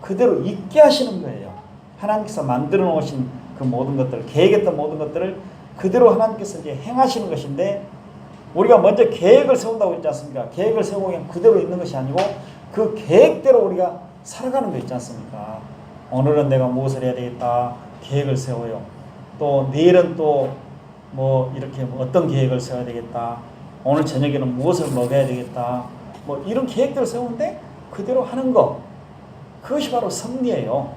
그대로 있게 하시는 거예요. 하나님께서 만들어 놓으신 그 모든 것들, 계획했던 모든 것들을 그대로 하나님께서 이제 행하시는 것인데, 우리가 먼저 계획을 세운다고 했지 않습니까? 계획을 세우고 그냥 그대로 있는 것이 아니고 그 계획대로 우리가 살아가는 거 있지 않습니까? 오늘은 내가 무엇을 해야 되겠다 계획을 세워요. 또 내일은 또 뭐 이렇게 어떤 계획을 세워야 되겠다. 오늘 저녁에는 무엇을 먹어야 되겠다. 뭐 이런 계획들을 세우는데 그대로 하는 거, 그것이 바로 섭리예요.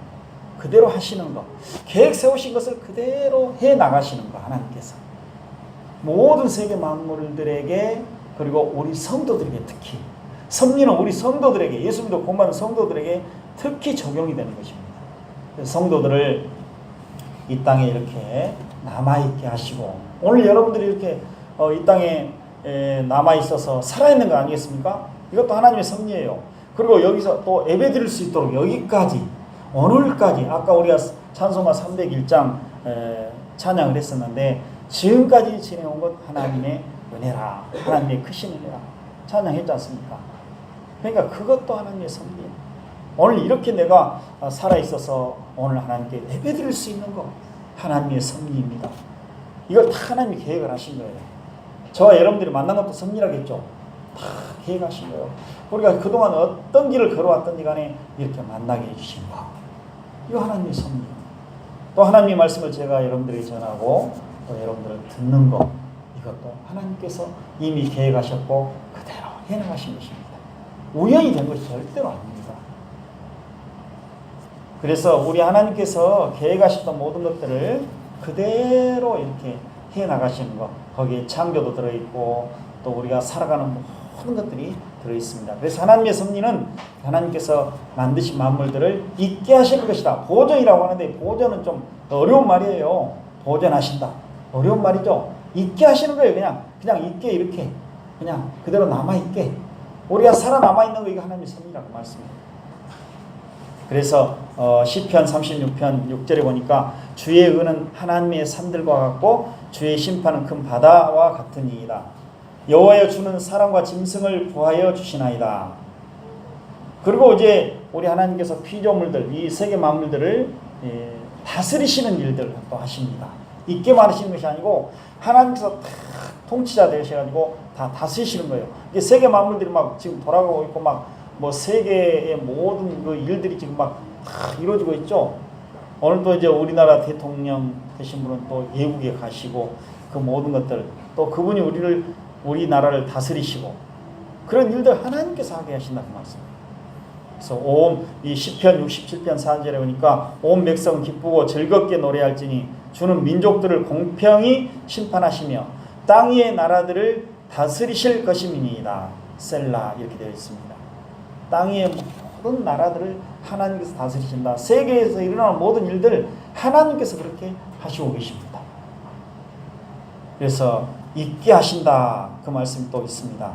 그대로 하시는 거, 계획 세우신 것을 그대로 해 나가시는 거. 하나님께서 모든 세계 만물들에게, 그리고 우리 성도들에게, 특히 섭리는 우리 성도들에게, 예수 믿고 공부하는 성도들에게 특히 적용이 되는 것입니다. 성도들을 이 땅에 이렇게 남아있게 하시고, 오늘 여러분들이 이렇게 이 땅에 남아있어서 살아있는 거 아니겠습니까? 이것도 하나님의 섭리예요. 그리고 여기서 또 예배드릴 수 있도록 여기까지, 오늘까지, 아까 우리가 찬송가 301장 찬양을 했었는데, 지금까지 지내온 것 하나님의 은혜라, 하나님의 크신 은혜라 찬양했지 않습니까? 그러니까 그것도 하나님의 섭리예요. 오늘 이렇게 내가 살아있어서 오늘 하나님께 예배드릴 수 있는 것, 하나님의 섭리입니다. 이걸 다 하나님이 계획을 하신 거예요. 저와 여러분들이 만난 것도 섭리라겠죠. 다 계획하신 거예요. 우리가 그동안 어떤 길을 걸어왔든지 간에 이렇게 만나게 해주신 거, 이거 하나님의 섭리. 또 하나님의 말씀을 제가 여러분들에게 전하고 또 여러분들을 듣는 거, 이것도 하나님께서 이미 계획하셨고 그대로 해나가신 것입니다. 우연히 된 것이 절대로 아닙니다. 그래서 우리 하나님께서 계획하셨던 모든 것들을 그대로 이렇게 해나가시는 것, 거기에 창조도 들어있고 또 우리가 살아가는 모든 것들이 들어있습니다. 그래서 하나님의 섭리는 하나님께서 만드신 만물들을 있게 하시는 것이다. 보존이라고 하는데, 보존은 좀 어려운 말이에요. 보존하신다, 어려운 말이죠. 있게 하시는 거예요. 그냥 있게, 이렇게 그냥 그대로 남아있게, 우리가 살아남아있는 거, 이거 하나님의 섭리라고 말씀합니다. 그래서 시편 36편 6절에 보니까 주의 의는 하나님의 산들과 같고 주의 심판은 큰 바다와 같으니이다. 여호와여 주는 사람과 짐승을 구하여 주시나이다. 그리고 이제 우리 하나님께서 피조물들, 이 세계 만물들을 다스리시는 일들을 또 하십니다. 있게만 하시는 것이 아니고 하나님께서 다 통치자 되셔가지고 다 다스리시는 거예요. 이게 세계 만물들이 막 지금 돌아가고 있고, 막 뭐 세계의 모든 그 일들이 지금 막 이루어지고 있죠. 오늘도 이제 우리나라 대통령 되신 분은 또 외국에 가시고, 그 모든 것들, 또 그분이 우리나라를 다스리시고, 그런 일들 하나님께서 하게 하신다, 그 말씀이에요. 그래서 이 시편 67편 4절에 보니까 온 백성은 기쁘고 즐겁게 노래할지니 주는 민족들을 공평히 심판하시며 땅 위의 나라들을 다스리실 것임이니이다. 셀라, 이렇게 되어 있습니다. 땅 위의 모든 나라들을 하나님께서 다스리신다. 세계에서 일어나는 모든 일들 하나님께서 그렇게 하시고 계십니다. 그래서 있게 하신다, 그 말씀이 또 있습니다.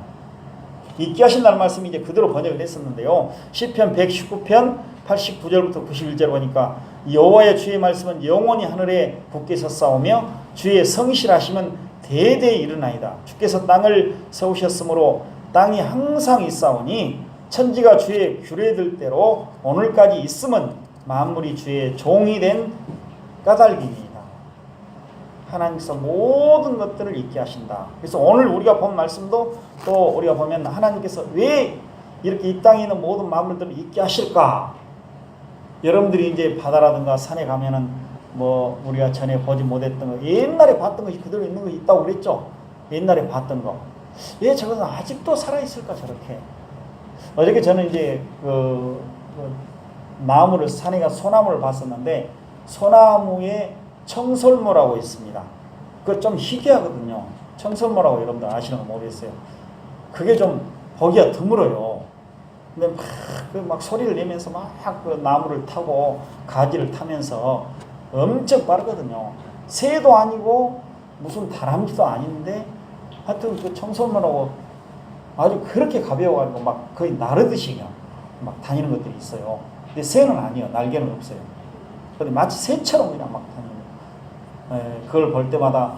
있게 하신다는 말씀이 이제 그대로 번역을 했었는데요. 시편 119편 89절부터 91절 보니까 여호와의 주의 말씀은 영원히 하늘에 굳게 섰사오며 주의 성실하심은 대대히 이르나이다. 주께서 땅을 세우셨으므로 땅이 항상 있사오니 천지가 주의 규례들 대로 오늘까지 있음은 만물이 주의 종이 된 까닭이니이다. 하나님께서 모든 것들을 있게 하신다. 그래서 오늘 우리가 본 말씀도 또 우리가 보면 하나님께서 왜 이렇게 이 땅에 있는 모든 만물들을 있게 하실까? 여러분들이 이제 바다라든가 산에 가면은 뭐 우리가 전에 보지 못했던 거, 옛날에 봤던 것이 그대로 있는 거 있다고 그랬죠. 옛날에 봤던 거. 왜 저것은 아직도 살아있을까, 저렇게? 어저께 저는 이제 나무를, 산에 가 소나무를 봤었는데, 소나무에 청설모라고 있습니다. 그거 좀 희귀하거든요. 청설모라고 여러분들 아시는 거 모르겠어요. 그게 좀 보기가 드물어요. 근데 막 소리를 내면서 막 그 나무를 타고 가지를 타면서 엄청 빠르거든요. 새도 아니고 무슨 다람쥐도 아닌데, 하여튼 그 청설모라고 아주 그렇게 가벼워가지고 막 거의 나르듯이 그냥 막 다니는 것들이 있어요. 근데 새는 아니에요. 날개는 없어요. 근데 마치 새처럼 그냥 막 다니는. 그걸 볼 때마다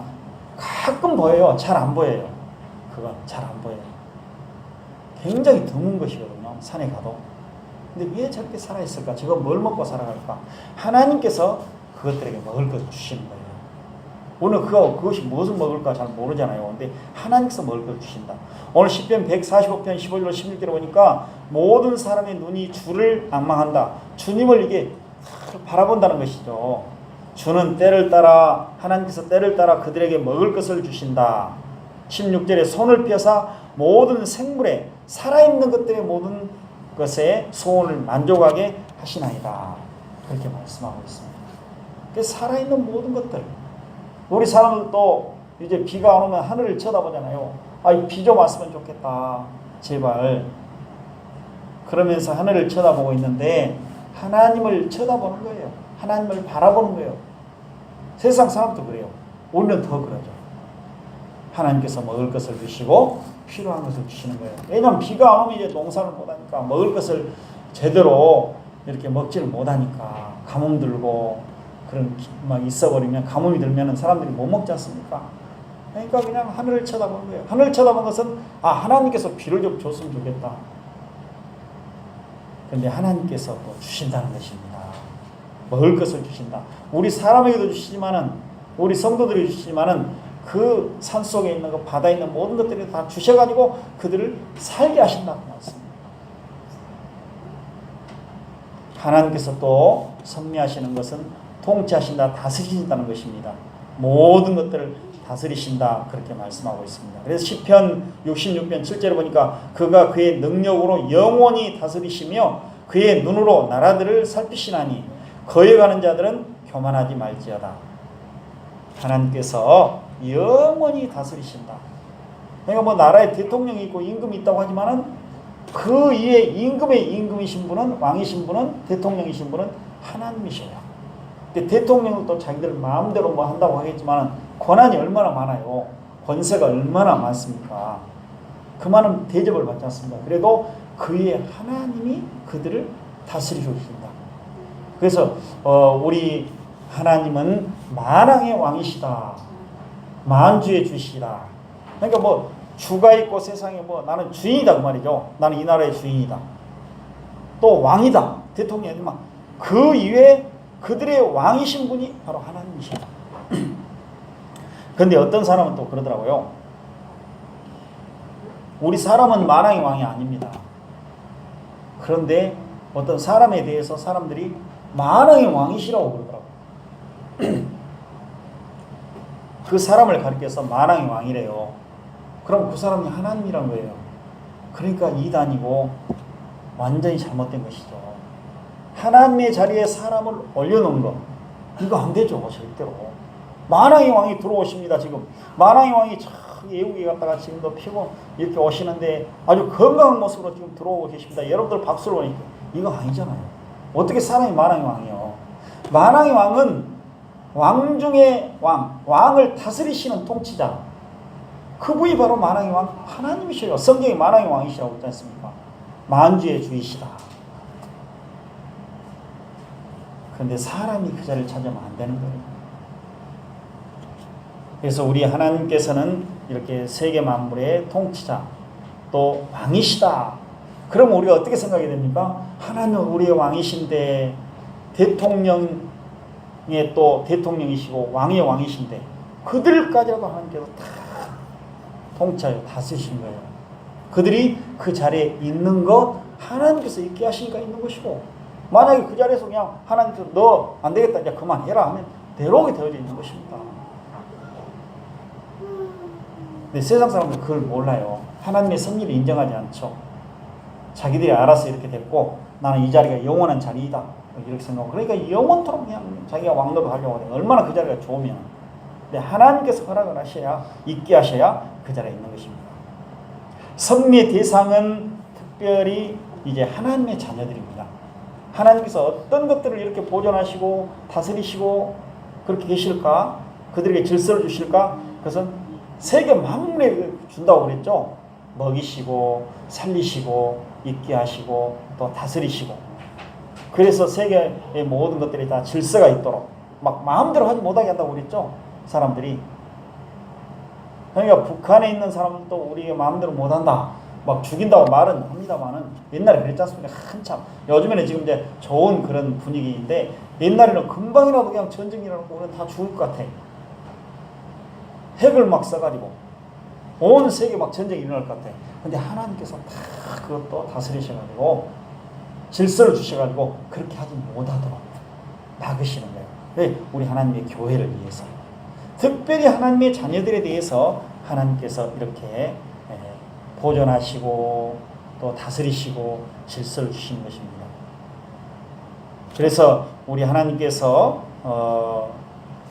가끔 보여요. 잘 안 보여요. 그건 잘 안 보여요. 굉장히 드문 것이거든요. 산에 가도. 근데 왜 저렇게 살아있을까? 저거 뭘 먹고 살아갈까? 하나님께서 그것들에게 먹을 것을 주시는 거예요. 우리는 그것이 무엇을 먹을까 잘 모르잖아요. 근데 하나님께서 먹을 것을 주신다. 오늘 시편 145편 15절 16절에 보니까 모든 사람의 눈이 주를 앙망한다. 주님을 이게 바라본다는 것이죠. 주는 때를 따라, 하나님께서 때를 따라 그들에게 먹을 것을 주신다. 16절에 손을 펴사 모든 생물에, 살아있는 것들의 모든 것에 소원을 만족하게 하시나이다. 그렇게 말씀하고 있습니다. 살아있는 모든 것들, 우리 사람들도 이제 비가 안 오면 하늘을 쳐다보잖아요. 비 좀 왔으면 좋겠다, 제발. 그러면서 하늘을 쳐다보고 있는데 하나님을 쳐다보는 거예요. 하나님을 바라보는 거예요. 세상 사람도 그래요. 우리는 더 그러죠. 하나님께서 먹을 것을 주시고 필요한 것을 주시는 거예요. 왜냐하면 비가 안 오면 이제 농사를 못하니까, 먹을 것을 제대로 이렇게 먹지를 못하니까 가뭄 들고 그런 막 있어버리면, 가뭄이 들면 사람들이 못 먹지 않습니까? 그러니까 그냥 하늘을 쳐다보는 거예요. 하늘을 쳐다본 것은 하나님께서 비를 좀 줬으면 좋겠다. 그런데 하나님께서 또 주신다는 것입니다. 먹을 것을 주신다. 우리 사람에게도 주시지만은, 우리 성도들이 주시지만은 그 산속에 있는 것, 바다에 있는 모든 것들을 다 주셔가지고 그들을 살게 하신다고 말씀입니다. 하나님께서 또 섭리하시는 것은 통치하신다, 다스리신다는 것입니다. 모든 것들을 다스리신다, 그렇게 말씀하고 있습니다. 그래서 시편 66편 7절에 보니까 그가 그의 능력으로 영원히 다스리시며 그의 눈으로 나라들을 살피시나니 거여가는 자들은 교만하지 말지어다. 하나님께서 영원히 다스리신다. 그러니까 뭐 나라에 대통령이 있고 임금이 있다고 하지만은 그 위에 임금이신 분은, 왕이신 분은, 대통령이신 분은 하나님이셔요. 근데 대통령은 또 자기들 마음대로 뭐 한다고 하겠지만 권한이 얼마나 많아요. 권세가 얼마나 많습니까? 그 많은 대접을 받지 않습니다. 그래도 그 위에 하나님이 그들을 다스리고 계신다. 그래서 우리 하나님은 만왕의 왕이시다. 만주의 주시다. 그러니까 뭐 주가 있고 세상에 뭐 나는 주인이다 그 말이죠. 나는 이 나라의 주인이다. 또 왕이다. 대통령이지만 그 이외에 그들의 왕이신 분이 바로 하나님이시다. 그런데 어떤 사람은 또 그러더라고요. 우리 사람은 만왕의 왕이 아닙니다. 그런데 어떤 사람에 대해서 사람들이 만왕의 왕이시라고 그러더라고요. 그 사람을 가리켜서 만왕의 왕이래요. 그럼 그 사람이 하나님이란 거예요. 그러니까 이단이고 완전히 잘못된 것이죠. 하나님의 자리에 사람을 올려놓은 거, 이거 안 되죠. 절대로. 만왕의 왕이 들어오십니다. 지금 만왕의 왕이 예국에 갔다가 지금도 피고 이렇게 오시는데 아주 건강한 모습으로 지금 들어오고 계십니다. 여러분들 박수를 보니까 이거 아니잖아요. 어떻게 사람이 만왕의 왕이요? 만왕의 왕은 왕 중에 왕을 다스리시는 통치자, 그분이 바로 만왕의 왕 하나님이셔요. 성경에 만왕의 왕이시라고 있지 않습니까? 만주의 주이시다. 그런데 사람이 그 자리를 차지하면 안 되는 거예요. 그래서 우리 하나님께서는 이렇게 세계 만물의 통치자, 또 왕이시다. 그럼 우리가 어떻게 생각이 됩니까? 하나님은 우리의 왕이신데, 대통령의 또 대통령이시고 왕의 왕이신데 그들까지라도 하나님께서 다 통치하여 다스리신 거예요. 그들이 그 자리에 있는 것 하나님께서 있게 하시니까 있는 것이고, 만약에 그 자리에서 그냥 하나님께서 너 안 되겠다 이제 그만해라 하면 대로가 되어져 있는 것입니다. 근데 세상 사람들은 그걸 몰라요. 하나님의 섭리를 인정하지 않죠. 자기들이 알아서 이렇게 됐고 나는 이 자리가 영원한 자리이다 이렇게 생각하고, 그러니까 영원토록 그냥 자기가 왕노릇 하려고 해요. 얼마나 그 자리가 좋으면. 근데 하나님께서 허락을 하셔야, 있게 하셔야 그 자리에 있는 것입니다. 섭리의 대상은 특별히 이제 하나님의 자녀들입니다. 하나님께서 어떤 것들을 이렇게 보존하시고 다스리시고 그렇게 계실까? 그들에게 질서를 주실까? 그것은 세계 만물에 준다고 그랬죠. 먹이시고 살리시고 있게 하시고 또 다스리시고, 그래서 세계의 모든 것들이 다 질서가 있도록 막 마음대로 하지 못하게 한다고 그랬죠. 사람들이. 그러니까 북한에 있는 사람들도 우리가 마음대로 못한다. 막 죽인다고 말은 합니다만은 옛날에 그랬지 않습니까? 한참. 요즘에는 지금 이제 좋은 그런 분위기인데 옛날에는 금방이라도 그냥 전쟁 일어나고 우리는 다 죽을 것 같아. 핵을 막 써가지고 온 세계 막 전쟁이 일어날 것 같아. 근데 하나님께서 다 그것도 다스리셔가지고 질서를 주셔가지고 그렇게 하지 못하도록 막으시는 거예요. 왜? 우리 하나님의 교회를 위해서. 특별히 하나님의 자녀들에 대해서 하나님께서 이렇게 보존하시고 또 다스리시고 질서를 주시는 것입니다. 그래서 우리 하나님께서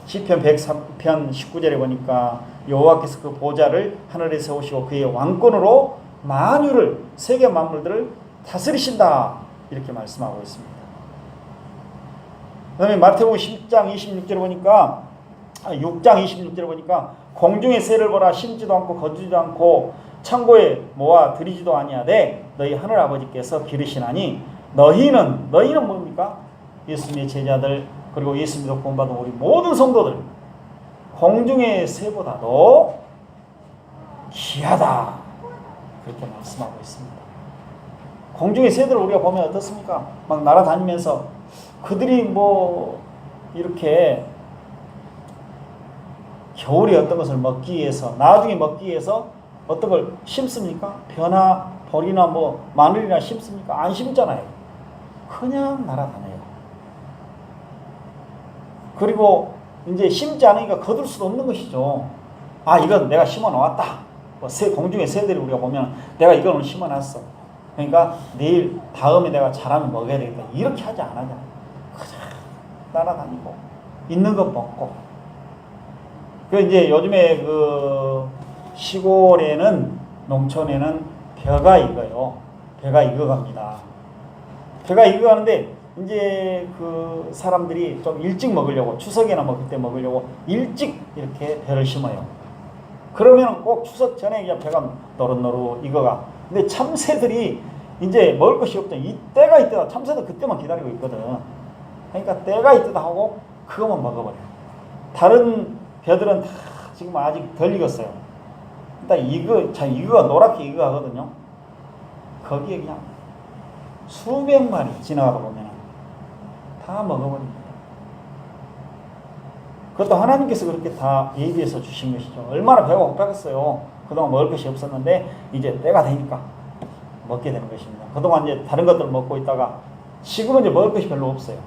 시편 103편 19절에 보니까 여호와께서 그 보좌를 하늘에 세우시고 그의 왕권으로 만유를 세계 만물들을 다스리신다 이렇게 말씀하고 있습니다. 그 다음에 마태복음 10장 26절에 보니까 6장 26절에 보니까 공중의 새를 보라 심지도 않고 거두지도 않고 창고에 모아 들이지도 아니하되 너희 하늘 아버지께서 기르시나니 너희는 뭡니까? 예수님의 제자들 그리고 예수 믿어 구원받은 우리 모든 성도들 공중의 새보다도 귀하다 그렇게 말씀하고 있습니다. 공중의 새들을 우리가 보면 어떻습니까? 막 날아다니면서 그들이 뭐 이렇게 겨울에 어떤 것을 먹기 위해서 나중에 먹기 위해서 어떤 걸 심습니까? 벼나 벌이나 뭐 마늘이나 심습니까? 안 심잖아요. 그냥 날아다녀요. 그리고 이제 심지 않으니까 거둘 수도 없는 것이죠. 아 이건 내가 심어 놓았다. 뭐 공중의 새들이 우리가 보면 내가 이걸 오늘 심어 놨어. 그러니까 내일 다음에 내가 자라면 먹어야 되겠다. 이렇게 하지 않아요. 그냥 날아다니고 있는 것 먹고. 그 이제 요즘에 그 시골에는 농촌에는 벼가 익어요. 벼가 익어갑니다. 벼가 익어가는데 이제 그 사람들이 좀 일찍 먹으려고 추석이나 뭐 그때 먹으려고 일찍 이렇게 벼를 심어요. 그러면 꼭 추석 전에 그냥 벼가 노릇노릇 익어가. 근데 참새들이 이제 먹을 것이 없죠. 이 때가 있다. 참새도 그때만 기다리고 있거든. 그러니까 때가 있다 하고 그것만 먹어버려. 다른 벼들은 다 지금 아직 덜 익었어요. 일단 이거가 노랗게 익어가거든요. 거기에 그냥 수백 마리 지나가다 보면 다 먹어버립니다. 그것도 하나님께서 그렇게 다 예비해서 주신 것이죠. 얼마나 배가 고팠겠어요. 그동안 먹을 것이 없었는데 이제 때가 되니까 먹게 되는 것입니다. 그동안 이제 다른 것들을 먹고 있다가 지금은 이제 먹을 것이 별로 없어요.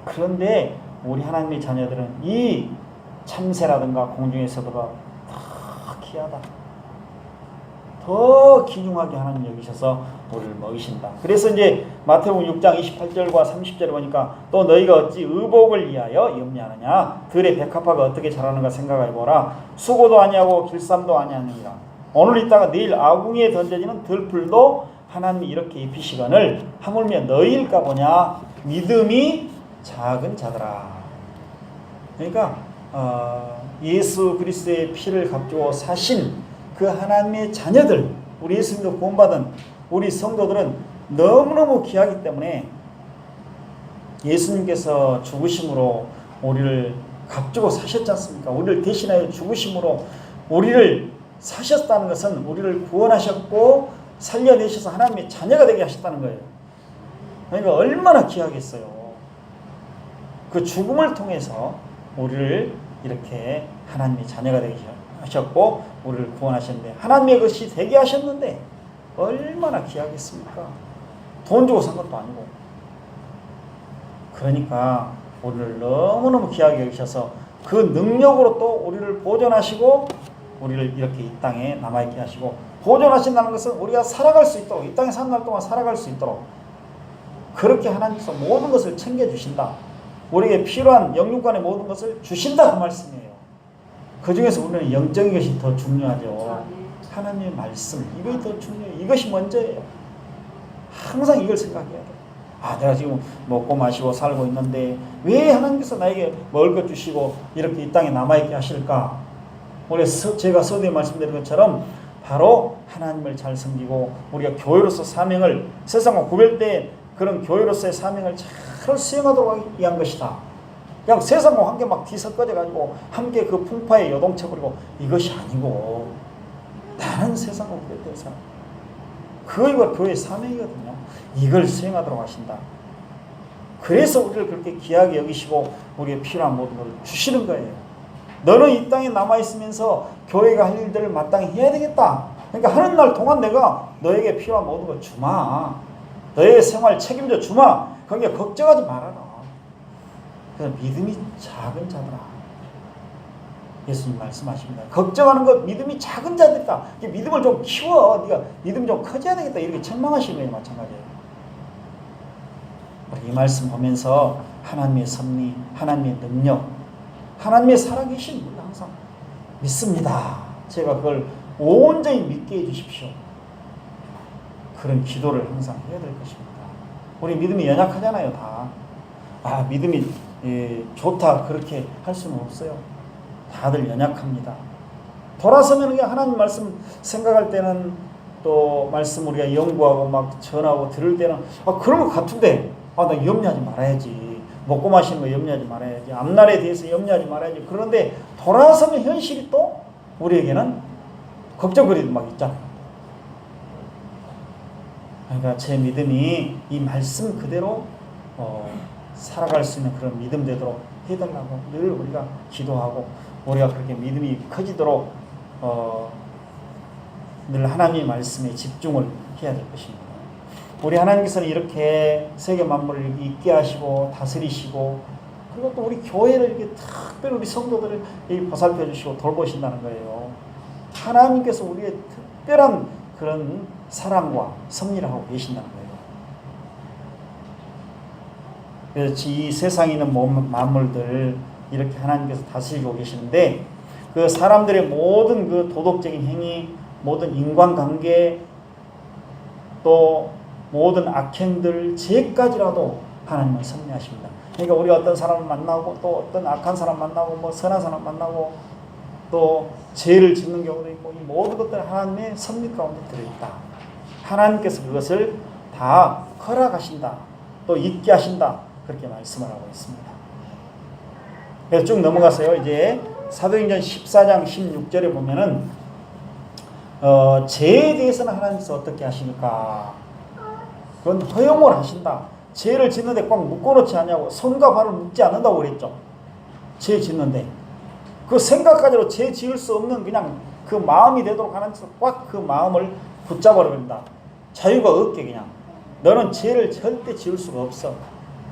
그런데 우리 하나님의 자녀들은 이 참새라든가 공중에서보다 더 귀하다. 더 귀중하게 하나님 여기셔서 우리를 먹이신다. 그래서 이제 마태복음 6장 28절과 30절에 보니까 또 너희가 어찌 의복을 위하여 염려하느냐 들의 백합화가 어떻게 자라는가 생각해보라. 수고도 아니하고 길쌈도 아니하느니라. 오늘 있다가 내일 아궁이에 던져지는 들풀도 하나님이 이렇게 입히시거늘 하물며 너희일까 보냐 믿음이 작은 자들아. 그러니까 예수 그리스도의 피를 값주고 사신 그 하나님의 자녀들, 우리 예수님도 구원받은 우리 성도들은 너무너무 귀하기 때문에 예수님께서 죽으심으로 우리를 값주고 사셨지 않습니까? 우리를 대신하여 죽으심으로 우리를 사셨다는 것은 우리를 구원하셨고 살려내셔서 하나님의 자녀가 되게 하셨다는 거예요. 그러니까 얼마나 귀하겠어요. 그 죽음을 통해서 우리를 이렇게 하나님의 자녀가 되게 하셨고 우리를 구원하셨는데 하나님의 것이 되게 하셨는데 얼마나 귀하겠습니까? 돈 주고 산 것도 아니고. 그러니까 우리를 너무너무 귀하게 여기셔서 그 능력으로 또 우리를 보존하시고 우리를 이렇게 이 땅에 남아있게 하시고 보존하신다는 것은 우리가 살아갈 수 있도록 이 땅에 사는 날 동안 살아갈 수 있도록 그렇게 하나님께서 모든 것을 챙겨주신다. 우리에게 필요한 영육간의 모든 것을 주신다 그 말씀이에요. 그 중에서 우리는 영적인 것이 더 중요하죠. 하나님의 말씀 이것이 더 중요해요. 이것이 먼저예요. 항상 이걸 생각해야 돼요. 아 내가 지금 먹고 마시고 살고 있는데 왜 하나님께서 나에게 먹을 것 주시고 이렇게 이 땅에 남아있게 하실까? 우리 제가 서두에 말씀드린 것처럼 바로 하나님을 잘 섬기고 우리가 교회로서 사명을 세상과 구별된 그런 교회로서의 사명을 잘 수행하도록 위한 것이다. 그냥 세상과 함께 막 뒤섞어져 가지고 함께 그 풍파에 요동쳐버리고 이것이 아니고 나는 세상과 구별된 사람. 그거가 교회의 사명이거든요. 이걸 수행하도록 하신다. 그래서 우리를 그렇게 귀하게 여기시고 우리의 필요한 모든 것을 주시는 거예요. 너는 이 땅에 남아있으면서 교회가 할 일들을 마땅히 해야 되겠다. 그러니까 하는 날 동안 내가 너에게 필요한 모든 걸 주마. 너의 생활 책임져 주마. 그러니까 걱정하지 말아라. 그래서 믿음이 작은 자들아. 예수님 말씀하십니다. 걱정하는 것 믿음이 작은 자들이다. 믿음을 좀 키워. 네가 믿음이 좀 커져야 되겠다. 이렇게 책망하시는 거예요. 마찬가지예요. 우리 이 말씀 보면서 하나님의 섭리, 하나님의 능력, 하나님의 살아계신 분 항상 믿습니다. 제가 그걸 온전히 믿게 해주십시오. 그런 기도를 항상 해야 될 것입니다. 우리 믿음이 연약하잖아요. 다. 믿음이 좋다 그렇게 할 수는 없어요. 다들 연약합니다. 돌아서면 그냥 하나님 말씀 생각할 때는 또 말씀 우리가 연구하고 막 전하고 들을 때는 그런 것 같은데 나 염려하지 말아야지. 먹고 마시는 거 염려하지 말아야지. 앞날에 대해서 염려하지 말아야지. 그런데 돌아서면 현실이 또 우리에게는 걱정거리도 막 있잖아요. 그러니까 제 믿음이 이 말씀 그대로 살아갈 수 있는 그런 믿음 되도록 해달라고 늘 우리가 기도하고 우리가 그렇게 믿음이 커지도록 늘 하나님의 말씀에 집중을 해야 될 것입니다. 우리 하나님께서는 이렇게 세계 만물을 있게 하시고 다스리시고 그리고 또 우리 교회를 이렇게 특별히 우리 성도들을 보살펴 주시고 돌보신다는 거예요. 하나님께서 우리의 특별한 그런 사랑과 섭리를 하고 계신다는 거예요. 그래서 이 세상에 있는 만물들 이렇게 하나님께서 다스리고 계시는데 그 사람들의 모든 그 도덕적인 행위, 모든 인간관계, 또 모든 악행들, 죄까지라도 하나님은 섭리하십니다. 그러니까 우리 어떤 사람을 만나고 또 어떤 악한 사람 만나고 뭐 선한 사람 만나고 또 죄를 짓는 경우도 있고 이 모든 것들은 하나님의 섭리 가운데 들어있다. 하나님께서 그것을 다 허락하신다. 또 있게 하신다. 그렇게 말씀을 하고 있습니다. 그래서 쭉 넘어가서요. 이제 사도행전 14장 16절에 보면은 죄에 대해서는 하나님께서 어떻게 하십니까? 그건 허용을 하신다. 죄를 짓는데 꽉 묶어놓지 않냐고. 손과 발을 묶지 않는다고 그랬죠. 죄 짓는데 그 생각까지로 죄 지을 수 없는 그냥 그 마음이 되도록 하나님께서 꽉 그 마음을 붙잡아 버린다. 자유가 없게 그냥 너는 죄를 절대 지을 수가 없어.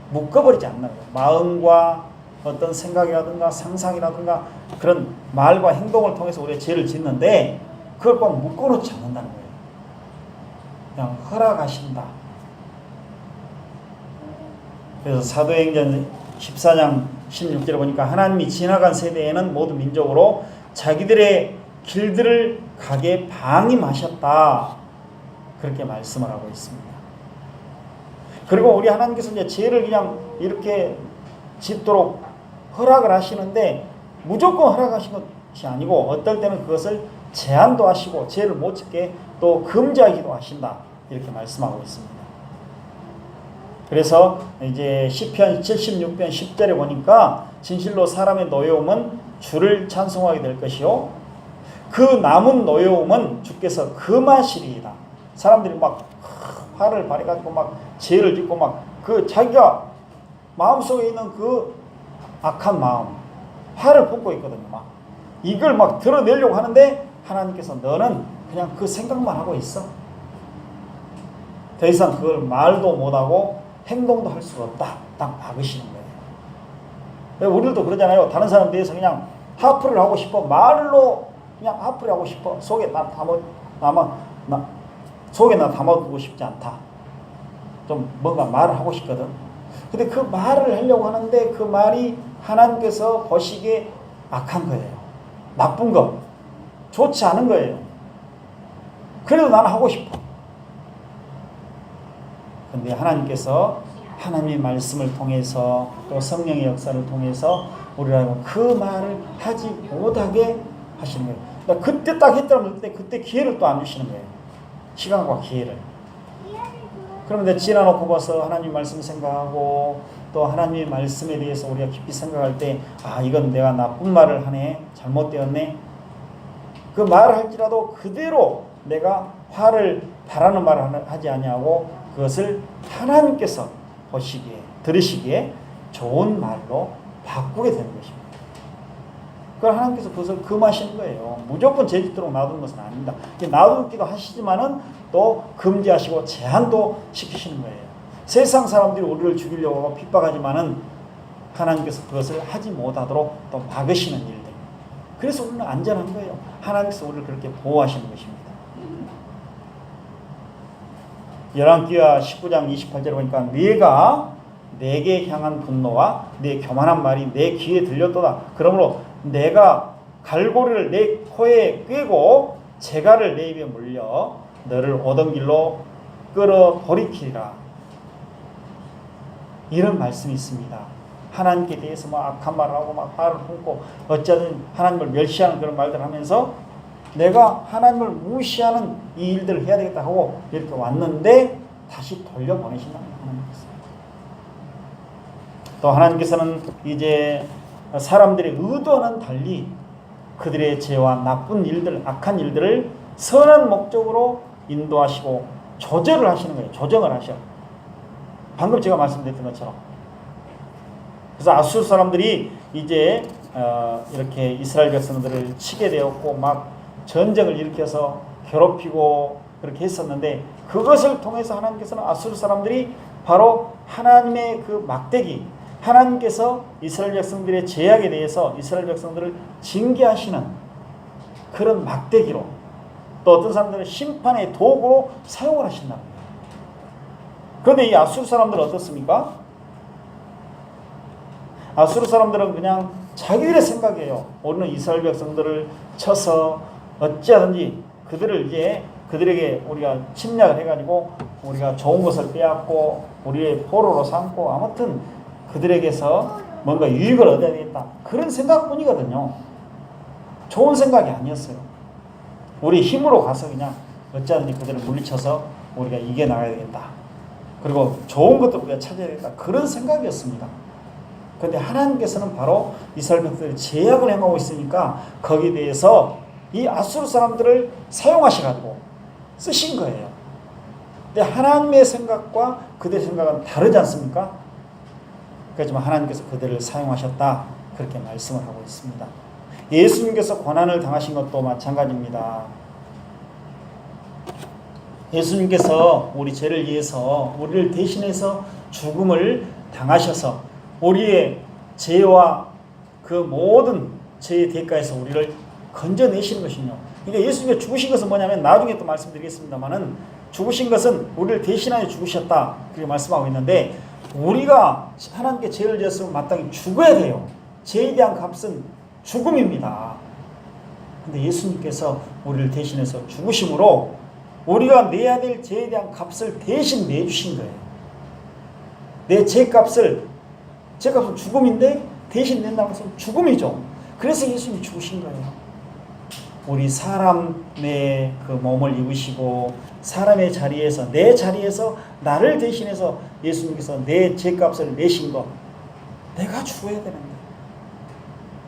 묶어버리지 않는 거예요. 마음과 어떤 생각이라든가 상상이라든가 그런 말과 행동을 통해서 우리가 죄를 짓는데 그걸 꼭 묶어놓지 않는다는 거예요. 그냥 허락하신다. 그래서 사도행전 14장 16절에 보니까 하나님이 지나간 세대에는 모든 민족으로 자기들의 길들을 가게 방임하셨다. 그렇게 말씀을 하고 있습니다. 그리고 우리 하나님께서 이제 죄를 그냥 이렇게 짓도록 허락을 하시는데 무조건 허락하신 것이 아니고 어떨 때는 그것을 제한도 하시고 죄를 못 짓게 또 금지하기도 하신다. 이렇게 말씀하고 있습니다. 그래서 이제 시편 76편 10절에 보니까 진실로 사람의 노여움은 주를 찬송하게 될 것이요 그 남은 노여움은 주께서 금하시리이다. 사람들이 막 화를 발해가지고 막 죄를 짓고 막 그 자기가 마음속에 있는 그 악한 마음 화를 품고 있거든요. 막 이걸 막 드러내려고 하는데 하나님께서 너는 그냥 그 생각만 하고 있어. 더 이상 그걸 말도 못하고 행동도 할 수가 없다. 딱 막으시는 거예요. 우리도 그러잖아요. 다른 사람 대해서 그냥 하프를 하고 싶어. 말로 그냥 하프를 하고 싶어. 속에 나 담아두고 싶지 않다. 좀 뭔가 말을 하고 싶거든. 근데 그 말을 하려고 하는데 그 말이 하나님께서 보시기에 악한 거예요. 나쁜 거. 좋지 않은 거예요. 그래도 나는 하고 싶어. 근데 하나님께서 하나님의 말씀을 통해서 또 성령의 역사를 통해서 우리라고 그 말을 하지 못하게 하시는 거예요. 그러니까 그때 딱 했더라면 그때 기회를 또 안 주시는 거예요. 시간과 기회를. 그런데 지나놓고 봐서 하나님 말씀 생각하고 또 하나님의 말씀에 대해서 우리가 깊이 생각할 때 이건 내가 나쁜 말을 하네. 잘못되었네. 그 말을 할지라도 그대로 내가 화를 바라는 말을 하지 아니하고 그것을 하나님께서 보시기에 들으시기에 좋은 말로 바꾸게 되는 것입니다. 그걸 하나님께서 그것을 금하시는 거예요. 무조건 제 짓대로 놔두는 것은 아닙니다. 놔두기도 하시지만은 또 금지하시고 제한도 시키시는 거예요. 세상 사람들이 우리를 죽이려고 하고 핍박하지만은 하나님께서 그것을 하지 못하도록 또 막으시는 일들. 그래서 우리는 안전한 거예요. 하나님께서 우리를 그렇게 보호하시는 것입니다. 열왕기하 19장 28절에 보니까 네가 내게 향한 분노와 내 교만한 말이 내 귀에 들렸도다. 그러므로 내가 갈고리를 내 코에 꿰고 재갈을 내 입에 물려 너를 오던 길로 끌어 돌이키리라. 이런 말씀이 있습니다. 하나님께 대해서 막 악한 말을 하고 막 화를 품고 어쩌든 하나님을 멸시하는 그런 말들을 하면서 내가 하나님을 무시하는 이 일들을 해야 되겠다 하고 이렇게 왔는데 다시 돌려보내신다는 하나님께서. 또 하나님께서는 이제 사람들의 의도와는 달리 그들의 죄와 나쁜 일들, 악한 일들을 선한 목적으로 인도하시고 조절을 하시는 거예요. 조정을 하셔. 방금 제가 말씀드렸던 것처럼. 그래서 아수르 사람들이 이제 이렇게 이스라엘 백성들을 치게 되었고 막 전쟁을 일으켜서 괴롭히고 그렇게 했었는데 그것을 통해서 하나님께서는 아수르 사람들이 바로 하나님의 그 막대기, 하나님께서 이스라엘 백성들의 죄악에 대해서 이스라엘 백성들을 징계하시는 그런 막대기로 또 어떤 사람들은 심판의 도구로 사용을 하신다는 거예요. 그런데 이 아수르 사람들은 어떻습니까? 아수르 사람들은 그냥 자기들의 생각이에요. 우리는 이스라엘 백성들을 쳐서 어찌하든지 그들을 이제 그들에게 우리가 침략을 해가지고 우리가 좋은 것을 빼앗고 우리의 포로로 삼고 아무튼 그들에게서 뭔가 유익을 얻어야 되겠다. 그런 생각뿐이거든요. 좋은 생각이 아니었어요. 우리 힘으로 가서 그냥 어찌하든지 그들을 물리쳐서 우리가 이겨나가야 되겠다. 그리고 좋은 것도 우리가 찾아야 되겠다. 그런 생각이었습니다. 그런데 하나님께서는 바로 이스라엘 백성들이 죄악을 행하고 있으니까 거기에 대해서 이 아수르 사람들을 사용하셔가지고 쓰신 거예요. 근데 하나님의 생각과 그들의 생각은 다르지 않습니까? 그렇지만 하나님께서 그들을 사용하셨다. 그렇게 말씀을 하고 있습니다. 예수님께서 고난을 당하신 것도 마찬가지입니다. 예수님께서 우리 죄를 위해서 우리를 대신해서 죽음을 당하셔서 우리의 죄와 그 모든 죄의 대가에서 우리를 건져내시는 것이요. 그러니까 예수님이 죽으신 것은 뭐냐면 나중에 또 말씀드리겠습니다만은 죽으신 것은 우리를 대신하여 죽으셨다. 그렇게 말씀하고 있는데 우리가 하나님께 죄를 지었으면 마땅히 죽어야 돼요. 죄에 대한 값은 죽음입니다. 근데 예수님께서 우리를 대신해서 죽으심으로 우리가 내야 될 죄에 대한 값을 대신 내주신 거예요. 내 죄값은 죽음인데 대신 낸다는 것은 죽음이죠. 그래서 예수님이 죽으신 거예요. 우리 사람의 그 몸을 입으시고 사람의 자리에서 내 자리에서 나를 대신해서 예수님께서 내 죄값을 내신 것, 내가 죽어야 되는 거예요.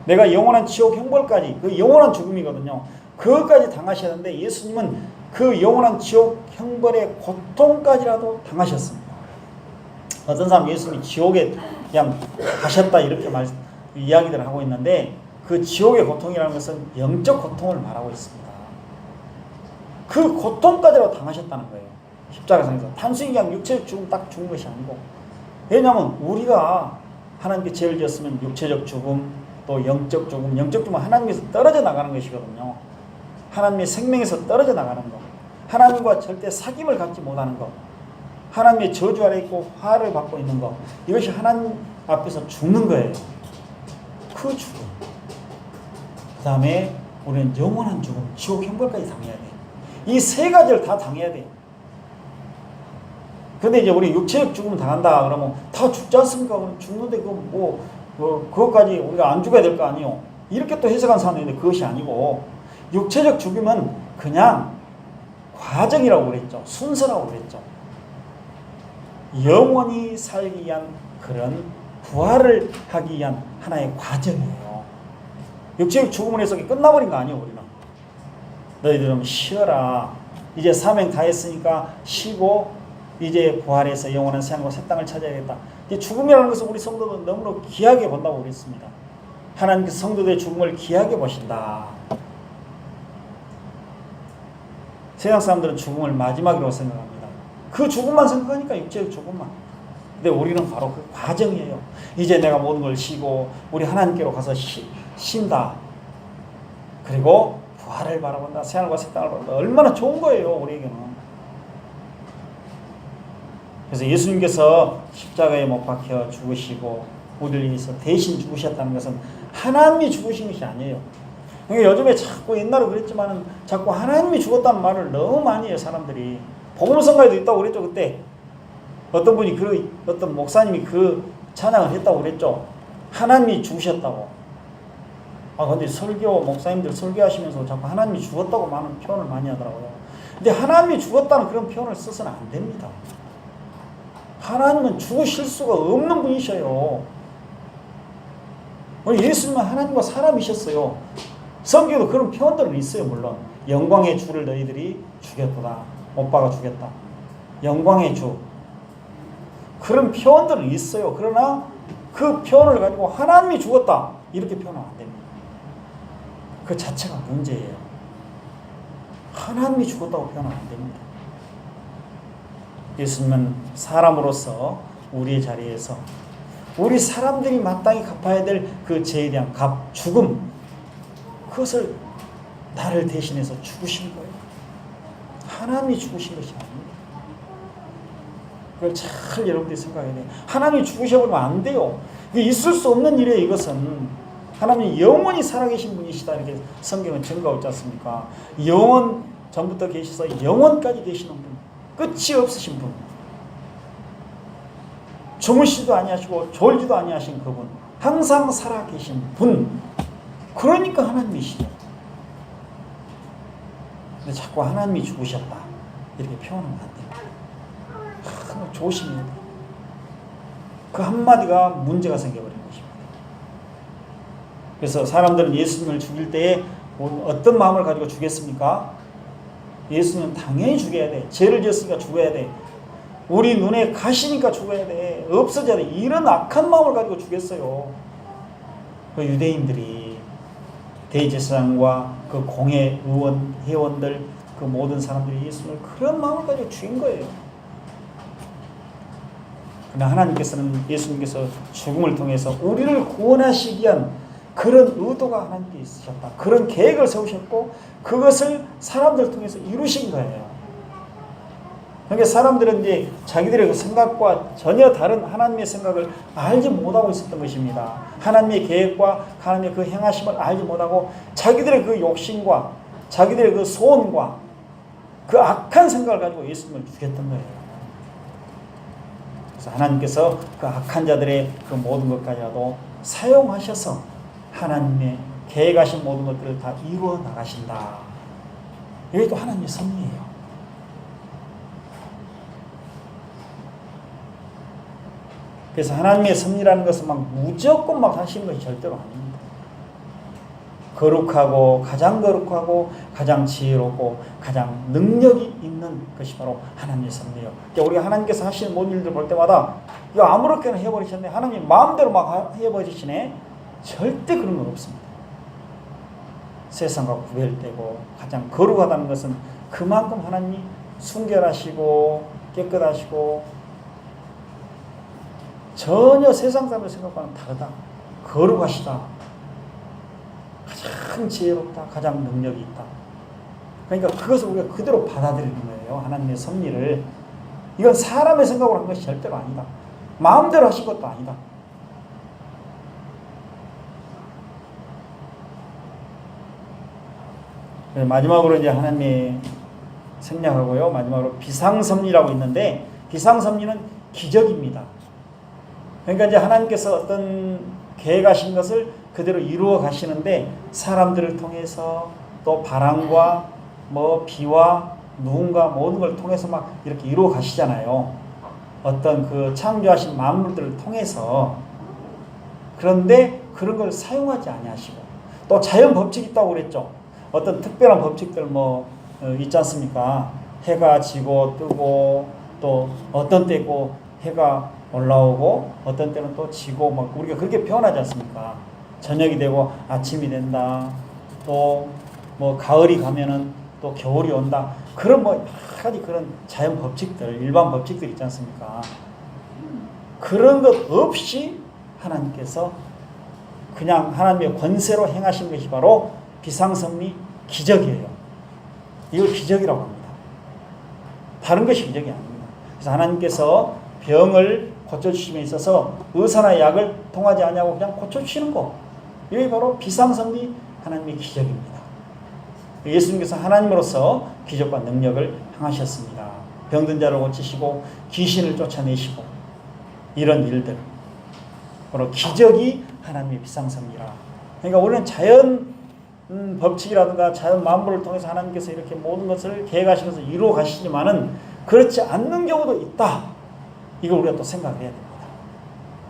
내가 영원한 지옥 형벌까지, 그 영원한 죽음이거든요. 그것까지 당하셔야 하는데 예수님은 그 영원한 지옥 형벌의 고통까지라도 당하셨습니다. 어떤 사람 예수님이 지옥에 그냥 가셨다 이렇게 이야기들을 하고 있는데 그 지옥의 고통이라는 것은 영적 고통을 말하고 있습니다. 그 고통까지라도 당하셨다는 거예요. 십자가상에서. 단순히 그냥 육체적 죽음 딱 죽은 것이 아니고. 왜냐하면 우리가 하나님께 죄를 지었으면 육체적 죽음 또 영적 죽음, 영적 죽음은 하나님께서 떨어져 나가는 것이거든요. 하나님의 생명에서 떨어져 나가는 것. 하나님과 절대 사귐을 갖지 못하는 것. 하나님의 저주 아래 있고 화를 받고 있는 것. 이것이 하나님 앞에서 죽는 거예요. 그 죽음. 그 다음에 우리는 영원한 죽음, 지옥 형벌까지 당해야 돼. 이 세 가지를 다 당해야 돼. 근데 이제 우리 육체적 죽음 당한다 그러면 다 죽지 않습니까? 그럼 죽는데 그것까지 우리가 안 죽어야 될 거 아니에요. 이렇게 또 해석한 사람이 있는데 그것이 아니고 육체적 죽음은 그냥 과정이라고 그랬죠. 순서라고 그랬죠. 영원히 살기 위한 그런 부활을 하기 위한 하나의 과정이에요. 육체적 죽음을 해서 끝나버린 거 아니에요. 우리는 너희들은 쉬어라. 이제 사명 다 했으니까 쉬고 이제 부활해서 영원한 생과 새 땅을 찾아야겠다. 이제 죽음이라는 것은 우리 성도들은 너무나 귀하게 본다고 그랬습니다. 하나님께서 성도들의 죽음을 귀하게 보신다. 세상 사람들은 죽음을 마지막으로 생각합니다. 그 죽음만 생각하니까 육체의 죽음만. 근데 우리는 바로 그 과정이에요. 이제 내가 모든 걸 쉬고 우리 하나님께로 가서 쉰다. 그리고 부활을 바라본다. 새하늘과 새 땅을 바라본다. 얼마나 좋은 거예요, 우리에게는. 그래서 예수님께서 십자가에 못 박혀 죽으시고 우리를 위해서 대신 죽으셨다는 것은 하나님이 죽으신 것이 아니에요. 그러니까 요즘에 자꾸 옛날에 그랬지만은 자꾸 하나님이 죽었다는 말을 너무 많이 해요, 사람들이. 복음성가에도 있다고 그랬죠, 그때. 어떤 분이 어떤 목사님이 그 찬양을 했다고 그랬죠. 하나님이 죽으셨다고. 근데 목사님들 설교하시면서 자꾸 하나님이 죽었다고 많은 표현을 많이 하더라고요. 근데 하나님이 죽었다는 그런 표현을 써서는 안 됩니다. 하나님은 죽으실 수가 없는 분이셔요. 예수님은 하나님과 사람이셨어요. 성경에도 그런 표현들은 있어요, 물론. 영광의 주를 너희들이 죽였구나. 오빠가 죽였다. 영광의 주. 그런 표현들은 있어요. 그러나 그 표현을 가지고 하나님이 죽었다. 이렇게 표현하면 안 됩니다. 그 자체가 문제예요. 하나님이 죽었다고 표현하면 안 됩니다. 예수님은 사람으로서 우리의 자리에서 우리 사람들이 마땅히 갚아야 될 그 죄에 대한 죽음, 그것을 나를 대신해서 죽으신 거예요. 하나님이 죽으신 것이 아닙니다. 그걸 잘 여러분들이 생각해야 돼요. 하나님이 죽으셔버리면 안 돼요. 이게 있을 수 없는 일이에요. 이것은 하나님이 영원히 살아계신 분이시다, 이렇게 성경은 증거하고 있지 않습니까? 영원 전부터 계셔서 영원까지 계시는 분, 끝이 없으신 분, 주무시지도 아니하시고 졸지도 아니하신 그분, 항상 살아계신 분, 그러니까 하나님이시죠. 근데 자꾸 하나님이 죽으셨다 이렇게 표현하면 안 돼요. 조심해야 돼요. 그 한마디가 문제가 생겨버린 것입니다. 그래서 사람들은 예수님을 죽일 때에 어떤 마음을 가지고 죽였습니까? 예수님은 당연히 죽여야 돼. 죄를 지었으니까 죽어야 돼. 우리 눈에 가시니까 죽어야 돼. 없어져야 돼. 이런 악한 마음을 가지고 죽였어요. 그 유대인들이 대제사장과 그 공회 회원들, 그 모든 사람들이 예수님을 그런 마음을 가지고 죽인 거예요. 그러나 하나님께서는 예수님께서 죽음을 통해서 우리를 구원하시기 위한 그런 의도가 하나님께 있으셨다. 그런 계획을 세우셨고 그것을 사람들 통해서 이루신 거예요. 그러니까 사람들은 이제 자기들의 그 생각과 전혀 다른 하나님의 생각을 알지 못하고 있었던 것입니다. 하나님의 계획과 하나님의 그 행하심을 알지 못하고 자기들의 그 욕심과 자기들의 그 소원과 그 악한 생각을 가지고 예수님을 죽였던 거예요. 그래서 하나님께서 그 악한 자들의 그 모든 것까지도 사용하셔서 하나님의 계획하신 모든 것들을 다 이루어 나가신다. 이게 또 하나님의 섭리예요. 그래서 하나님의 섭리라는 것은 막 무조건 막 하시는 것이 절대로 아닙니다. 거룩하고 가장 지혜롭고 가장 능력이 있는 것이 바로 하나님의 섭리예요. 그러니까 우리가 하나님께서 하시는 모든 일들 볼 때마다 이거 아무렇게나 해버리셨네. 하나님 마음대로 막 해버리시네. 절대 그런 건 없습니다. 세상과 구별되고 가장 거룩하다는 것은 그만큼 하나님이 순결하시고 깨끗하시고 전혀 세상 사람의 생각과는 다르다. 거룩하시다. 가장 지혜롭다. 가장 능력이 있다. 그러니까 그것을 우리가 그대로 받아들이는 거예요. 하나님의 섭리를. 이건 사람의 생각으로 한 것이 절대로 아니다. 마음대로 하신 것도 아니다. 마지막으로 이제 하나님의 생략하고요. 마지막으로 비상섭리라고 있는데 비상섭리는 기적입니다. 그러니까 이제 하나님께서 어떤 계획하신 것을 그대로 이루어 가시는데 사람들을 통해서 또 바람과 비와 누군가 모든 걸 통해서 막 이렇게 이루어 가시잖아요. 어떤 그 창조하신 만물들을 통해서. 그런데 그런 걸 사용하지 아니하시고 또 자연 법칙이 있다고 그랬죠. 어떤 특별한 법칙들 있지 않습니까? 해가 지고 뜨고 또 어떤 때고 해가 올라오고 어떤 때는 또 지고 우리가 그렇게 표현하지 않습니까? 저녁이 되고 아침이 된다. 또 가을이 가면은 또 겨울이 온다. 그런 여러 가지 그런 자연 법칙들, 일반 법칙들 있지 않습니까? 그런 것 없이 하나님께서 그냥 하나님의 권세로 행하신 것이 바로 비상섭리 기적이에요. 이걸 기적이라고 합니다. 다른 것이 기적이 아닙니다. 그래서 하나님께서 병을 고쳐주심에 있어서 의사나 약을 통하지 않냐고 그냥 고쳐주시는 거. 이게 바로 비상섭리 하나님의 기적입니다. 예수님께서 하나님으로서 기적과 능력을 행하셨습니다. 병든 자를 고치시고 귀신을 쫓아내시고 이런 일들. 바로 기적이 하나님의 비상섭리라. 그러니까 우리는 자연 법칙이라든가 자연 만물을 통해서 하나님께서 이렇게 모든 것을 계획하시면서 이루어 가시지만은 그렇지 않는 경우도 있다. 이걸 우리가 또 생각해야 됩니다.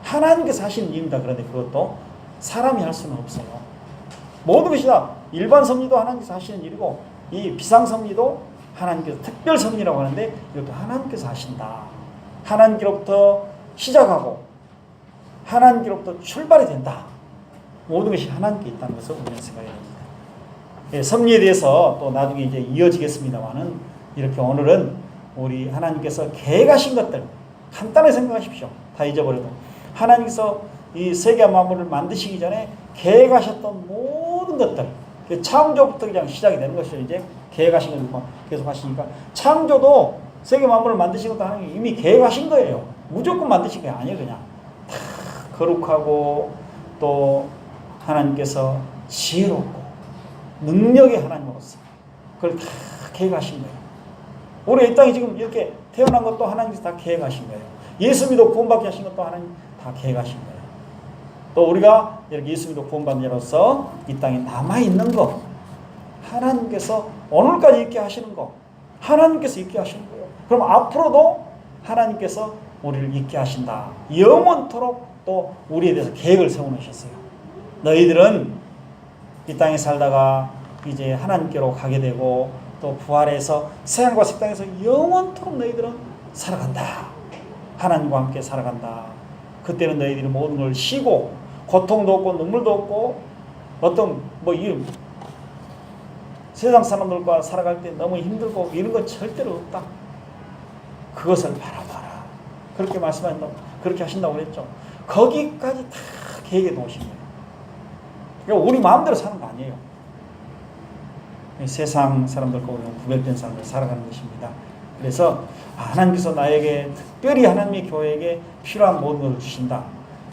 하나님께서 하시는 일입니다. 그런데 그것도 사람이 할 수는 없어요. 모든 것이 다 일반 섭리도 하나님께서 하시는 일이고 이 비상섭리도 하나님께서 특별 섭리라고 하는데 이것도 하나님께서 하신다. 하나님께로부터 시작하고 하나님께로부터 출발이 된다. 모든 것이 하나님께 있다는 것을 우리는 생각해야 됩니다. 예, 섭리에 대해서 또 나중에 이제 이어지겠습니다만은 이렇게 오늘은 우리 하나님께서 계획하신 것들 간단하게 생각하십시오. 다 잊어버려도 하나님께서 이 세계 만물을 만드시기 전에 계획하셨던 모든 것들 창조부터 그냥 시작이 되는 것이죠. 이제 계획하신 걸 계속 하시니까 창조도 세계 만물을 만드신 것도 하나님이 이미 계획하신 거예요. 무조건 만드신 게 아니에요. 그냥 다 거룩하고 또 하나님께서 지혜롭고 능력의 하나님으로서 그걸 다 계획하신 거예요. 우리 이 땅에 지금 이렇게 태어난 것도 하나님께서 다 계획하신 거예요. 예수 믿어 구원받게 하신 것도 하나님 다 계획하신 거예요. 또 우리가 이렇게 예수 믿어 구원받는 자로서 이 땅에 남아있는 것 하나님께서 오늘까지 있게 하시는 것 하나님께서 있게 하시는 거예요. 그럼 앞으로도 하나님께서 우리를 있게 하신다. 영원토록 또 우리에 대해서 계획을 세워놓으셨어요. 너희들은 이 땅에 살다가 이제 하나님께로 가게 되고 또 부활해서 새하늘과 새 땅에서 영원토록 너희들은 살아간다. 하나님과 함께 살아간다. 그때는 너희들이 모든 걸 쉬고 고통도 없고 눈물도 없고 어떤 이 세상 사람들과 살아갈 때 너무 힘들고 이런 건 절대로 없다. 그것을 바라봐라. 그렇게 말씀하신다고 그렇게 하신다고 그랬죠. 거기까지 다 계획해 놓으신 거예요. 그러니까 우리 마음대로 사는 거 아니에요. 세상 사람들과 우리는 구별된 삶을 살아가는 것입니다. 그래서 하나님께서 나에게 특별히 하나님의 교회에게 필요한 모든 것을 주신다.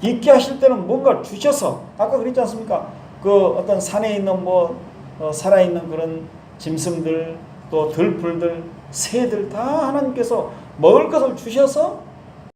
있게 하실 때는 뭔가를 주셔서 아까 그랬지 않습니까? 그 어떤 산에 있는 살아있는 그런 짐승들 또 들풀들 새들 다 하나님께서 먹을 것을 주셔서